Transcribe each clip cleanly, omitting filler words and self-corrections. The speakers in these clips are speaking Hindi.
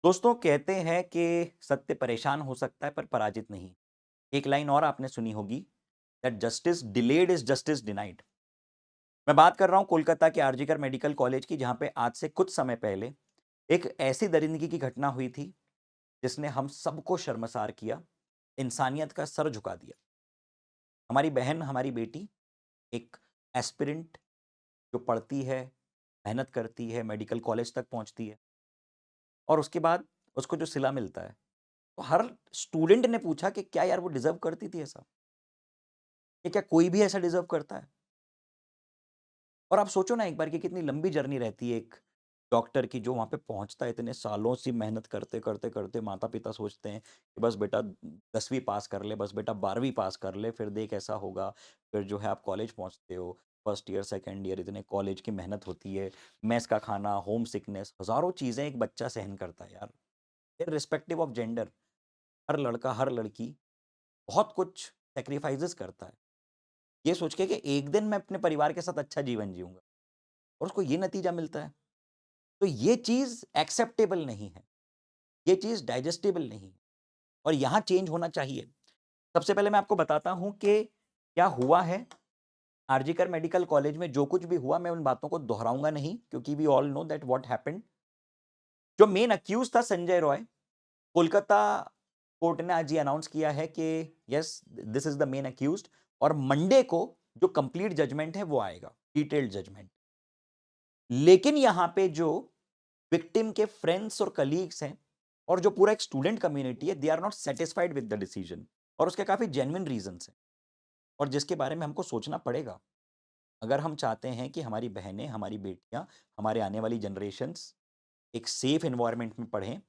दोस्तों कहते हैं कि सत्य परेशान हो सकता है पर पराजित नहीं। एक लाइन और आपने सुनी होगी that justice delayed is justice denied. मैं बात कर रहा हूं कोलकाता के आरजीकर मेडिकल कॉलेज की, जहां पे आज से कुछ समय पहले एक ऐसी दरिंदगी की घटना हुई थी जिसने हम सबको शर्मसार किया, इंसानियत का सर झुका दिया। हमारी बहन, हमारी बेटी, एक एस्पिरेंट जो पढ़ती है, मेहनत करती है, मेडिकल कॉलेज तक पहुंचती है और उसके बाद उसको जो सिला मिलता है, तो हर स्टूडेंट ने पूछा कि क्या यार वो डिजर्व करती थी ऐसा? ये क्या कोई भी ऐसा डिजर्व करता है? और आप सोचो ना एक बार कि कितनी लंबी जर्नी रहती है एक डॉक्टर की, जो वहाँ पे पहुँचता है इतने सालों से मेहनत करते, करते, करते। माता-पिता सोचते हैं कि बस बेटा 10वीं पास कर ले, बस बेटा 12वीं पास कर ले, फिर देख ऐसा होगा। फिर जो है आप कॉलेज पहुँचते हो, फर्स्ट ईयर, सेकंड ईयर, इतने कॉलेज की मेहनत होती है, मेस का खाना, होम सिकनेस, हज़ारों चीज़ें एक बच्चा सहन करता है यार। इर्रिस्पेक्टिव ऑफ जेंडर, हर लड़का, हर लड़की बहुत कुछ सैक्रिफाइसेस करता है। ये सोच के कि एक दिन मैं अपने परिवार के साथ अच्छा जीवन जीऊँगा और उसको ये नतीजा मिलता है। तो ये चीज़ एक्सेप्टेबल नहीं है, ये चीज़ डाइजेस्टेबल नहीं है और यहाँ चेंज होना चाहिए। सबसे पहले मैं आपको बताता हूँ कि क्या हुआ है। आरजीकर मेडिकल कॉलेज में जो कुछ भी हुआ, मैं उन बातों को दोहराऊँगा नहीं, क्योंकि we all know that what happened. जो मेन अक्यूज़ था संजय रॉय, कोलकाता कोर्ट ने आज ये अनाउंस किया है कि yes, this is the main accused और मंडे को जो कंप्लीट जजमेंट है वो आएगा, डिटेल्ड जजमेंट। लेकिन यहाँ पे जो विक्टिम के फ्रेंड्स और कलीग्स हैं और जो पूरा एक स्टूडेंट कम्युनिटी है, they are not satisfied with the decision और उसके काफी जेन्युइन रीजंस हैं और जिसके बारे में हमको सोचना पड़ेगा। अगर हम चाहते हैं कि हमारी बहनें, हमारी बेटियां, हमारे आने वाली जनरेशन्स एक सेफ एनवायरनमेंट में पढ़ें,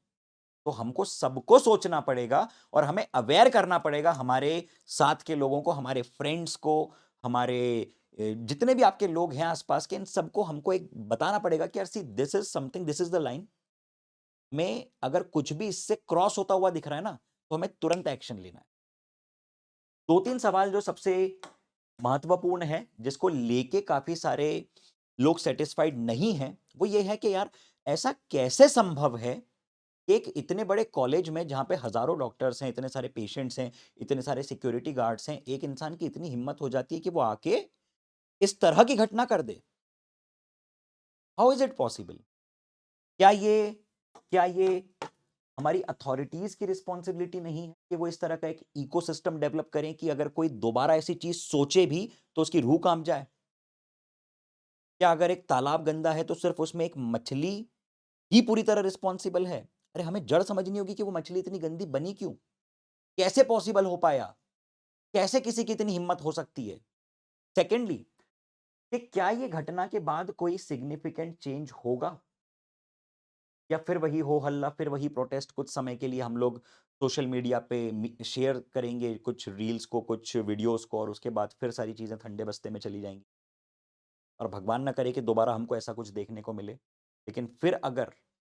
तो हमको सबको सोचना पड़ेगा और हमें अवेयर करना पड़ेगा हमारे साथ के लोगों को, हमारे फ्रेंड्स को, हमारे जितने भी आपके लोग हैं आसपास के, इन सबको हमको एक बताना पड़ेगा कि यार see, this is something, this is the line. में अगर कुछ भी इससे क्रॉस होता हुआ दिख रहा है ना, तो हमें तुरंत एक्शन लेना है। दो तीन सवाल जो सबसे महत्वपूर्ण है, जिसको लेके काफी सारे लोग सेटिस्फाइड नहीं हैं, वो ये है कि यार ऐसा कैसे संभव है कि एक इतने बड़े कॉलेज में, जहां पे हजारों डॉक्टर्स हैं, इतने सारे पेशेंट्स हैं, इतने सारे सिक्योरिटी गार्ड्स हैं, एक इंसान की इतनी हिम्मत हो जाती है कि वो आके इस तरह की घटना कर दे? How is it possible? क्या ये क्या ये हमारी अथॉरिटीज की रिस्पॉन्सिबिलिटी नहीं है कि वो इस तरह का एक इकोसिस्टम डेवलप करें कि अगर कोई दोबारा ऐसी चीज सोचे भी तो उसकी रूह कांप जाए? क्या अगर एक तालाब गंदा है तो सिर्फ उसमें एक मछली ही पूरी तरह रिस्पॉन्सिबल है? अरे हमें जड़ समझनी होगी कि वो मछली इतनी गंदी बनी क्यों, कैसे पॉसिबल हो पाया, कैसे किसी की इतनी हिम्मत हो सकती है? सेकेंडली, कि क्या ये घटना के बाद कोई सिग्निफिकेंट चेंज होगा या फिर वही हो हल्ला, फिर वही प्रोटेस्ट? कुछ समय के लिए हम लोग सोशल मीडिया पे शेयर करेंगे कुछ रील्स को, कुछ वीडियोस को, और उसके बाद फिर सारी चीजें ठंडे बस्ते में चली जाएंगी और भगवान ना करे कि दोबारा हमको ऐसा कुछ देखने को मिले। लेकिन फिर अगर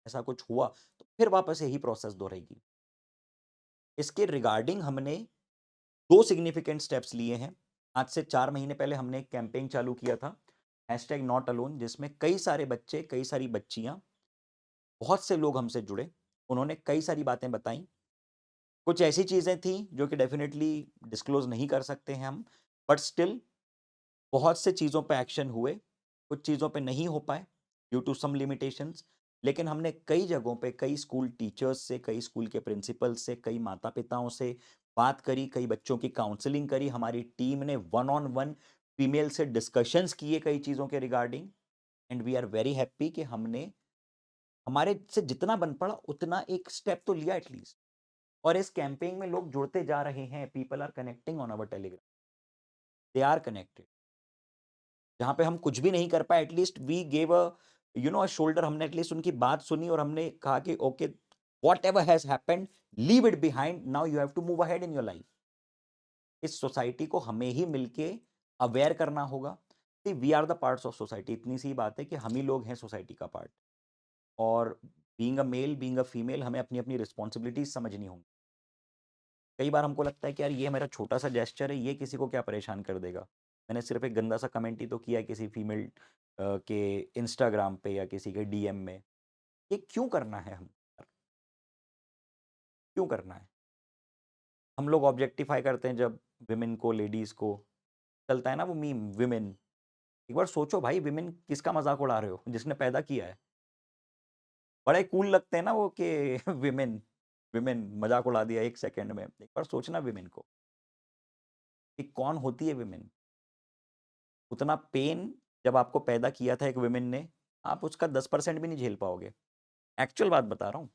ऐसा कुछ हुआ तो फिर वापस यही प्रोसेस दोहराएगी। इसके रिगार्डिंग हमने दो सिग्निफिकेंट स्टेप्स लिए हैं। आज से 4 महीने पहले हमने एक कैंपेन चालू किया था, हैशटैग नॉट अलोन, जिसमें कई सारे बच्चे, कई सारी बच्चियां, बहुत से लोग हमसे जुड़े। उन्होंने कई सारी बातें बताई। कुछ ऐसी चीज़ें थी जो कि डेफिनेटली डिस्क्लोज नहीं कर सकते हैं हम, बट स्टिल बहुत से चीज़ों पे एक्शन हुए, कुछ चीज़ों पे नहीं हो पाए ड्यू टू सम लिमिटेशंस। लेकिन हमने कई जगहों पे, कई स्कूल टीचर्स से, कई स्कूल के प्रिंसिपल से, कई माता पिताओं से बात करी, कई बच्चों की काउंसलिंग करी। हमारी टीम ने वन ऑन वन फीमेल से डिस्कशंस किए कई चीज़ों के regarding, and we are very happy कि हमने हमारे से जितना बन पड़ा उतना एक स्टेप तो लिया एटलीस्ट। और इस कैंपेन में लोग जुड़ते जा रहे हैं, people are connecting on our Telegram, they are connected. जहां पे हम कुछ भी नहीं कर पाए, at least we gave a a shoulder. हमने एटलीस्ट उनकी बात सुनी और हमने कहा कि okay, whatever has happened, leave it behind, now you have to move ahead in your life. इस सोसाइटी को हमें ही मिलके अवेयर करना होगा। We are the parts of society. इतनी सी बात है कि हम ही लोग हैं सोसाइटी का पार्ट, और being a male, being a female, हमें अपनी अपनी रिस्पॉन्सिबिलिटीज समझनी होंगी। कई बार हमको लगता है कि यार ये मेरा छोटा सा जेस्चर है, ये किसी को क्या परेशान कर देगा। मैंने सिर्फ एक गंदा सा कमेंट ही तो किया किसी फीमेल के इंस्टाग्राम पे या किसी के डीएम में। ये क्यों करना है हम? क्यों करना है? हम लोग ऑब्जेक्टिफाई करते हैं जब विमेन को, लेडीज़ को, चलता है ना वो मीम विमेन। एक बार सोचो भाई, विमेन किसका मज़ाक उड़ा रहे हो? जिसने पैदा किया है। बड़े कूल लगते हैं ना वो कि विमेन, विमेन मज़ाक उड़ा दिया 1 सेकंड में। एक बार सोचना विमेन को, कि कौन होती है विमेन? उतना पेन जब आपको पैदा किया था एक विमेन ने, आप उसका 10% भी नहीं झेल पाओगे। एक्चुअल बात बता रहा हूँ।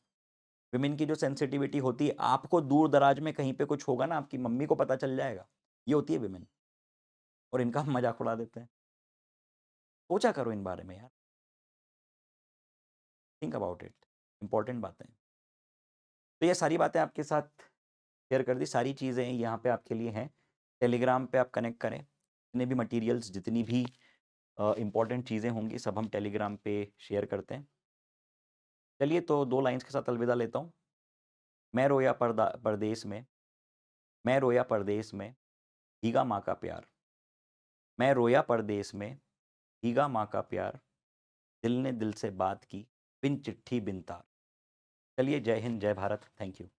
विमेन की जो सेंसिटिविटी होती है, आपको दूर-दराज में कहीं पे कुछ होगा ना, आपकी मम्मी को पता चल जाएगा। ये होती है विमेन, और इनका हम मज़ाक उड़ा देते हैं। सोचा करो इन बारे में यार। Think about it. इम्पोर्टेंट बातें हैं। तो ये सारी बातें आपके साथ शेयर कर दी, सारी चीज़ें यहाँ पे आपके लिए हैं। टेलीग्राम पे आप कनेक्ट करें। जितने भी मटीरियल्स, जितनी भी इम्पोर्टेंट चीज़ें होंगी, सब हम टेलीग्राम पे शेयर करते हैं। चलिए, तो 2 लाइन्स के साथ अलविदा लेता हूँ। मैं रोया परदेस में, मैं रोया परदेस में, भीगा माँ का प्यार। मैं रोया परदेस में, भीगा माँ का प्यार, दिल ने दिल से बात की, बिन चिट्ठी बिन तार। चलिए, जय हिंद, जय भारत। Thank you.